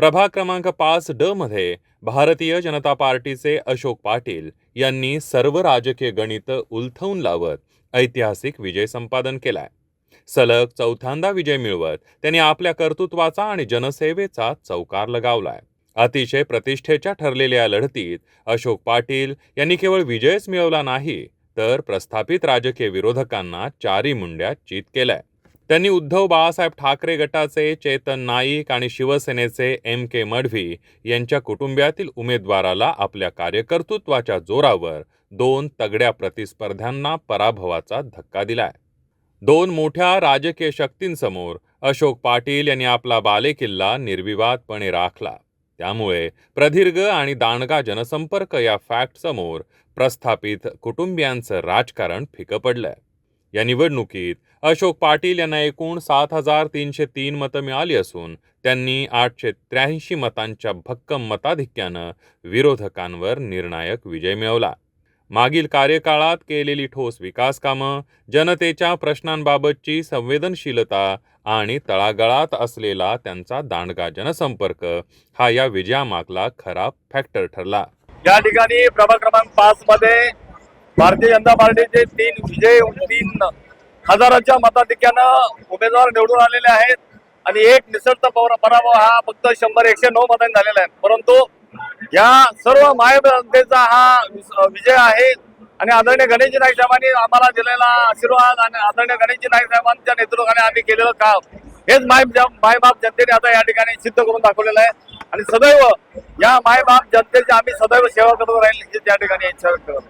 प्रभाग क्रमांक 5D मध्ये भारतीय जनता पार्टीचे अशोक पाटील यांनी सर्व राजकीय गणित उलथवून लावत ऐतिहासिक विजय संपादन केलाय। सलग चौथ्यांदा विजय मिळवत त्यांनी आपल्या कर्तृत्वाचा आणि जनसेवेचा चौकार लगावलाय। अतिशय प्रतिष्ठेच्या ठरलेल्या या लढतीत अशोक पाटील यांनी केवळ विजयच मिळवला नाही, तर प्रस्थापित राजकीय विरोधकांना चारी मुंड्यात चित केलाय। त्यांनी उद्धव बाळासाहेब ठाकरे गटाचे चेतन नाईक आणि शिवसेनेचे MK मडवी यांच्या कुटुंबियातील उमेदवाराला आपल्या कार्यकर्तृत्वाच्या जोरावर 2 तगड्या प्रतिस्पर्ध्यांना पराभवाचा धक्का दिलाय। 2 मोठ्या राजकीय शक्तींसमोर अशोक पाटील यांनी आपला बालेकिल्ला निर्विवादपणे राखला। त्यामुळे प्रदीर्घ आणि दांडगा जनसंपर्क या फॅक्ट समोर प्रस्थापित कुटुंबियांचं राजकारण फिकं पडलंय। या निवडणुकीत अशोक पाटील यांना एकूण 7,303 मतं मिळाली असून त्यांनी 883 मतांच्या भक्कम मताधिक्यानं विरोधकांवर निर्णायक विजय मिळवला। मागील कार्यकाळात केलेली ठोस विकास कामं, जनतेच्या प्रश्नांबाबतची संवेदनशीलता आणि तळागाळात असलेला त्यांचा दांडगा जनसंपर्क हा या विजयामागला खरा फॅक्टर ठरला। या ठिकाणी प्रभाग क्रमांक 5 मध्ये भारतीय जनता पार्टीचे 3 हजाराच्या मताधिक्यानं उमेदवार निवडून आलेले आहेत आणि एक निसर्ग पराभव हा फक्त 100-109 मतांनी झालेला आहे। परंतु या सर्व जनतेचा हा विजय आहे आणि आदरणीय गणेशजी नाईक साहेबांनी आम्हाला दिलेला आशीर्वाद आणि आदरणीय गणेशजी नाईक साहेबांच्या नेतृत्वाखाली आम्ही केलेलं काम हेच मायबाप जनतेने आता या ठिकाणी सिद्ध करून दाखवलेलं आहे आणि सदैव या मायबाप जनतेची आम्ही सदैव सेवा करत राहील या ठिकाणी इच्छा व्यक्त करतो।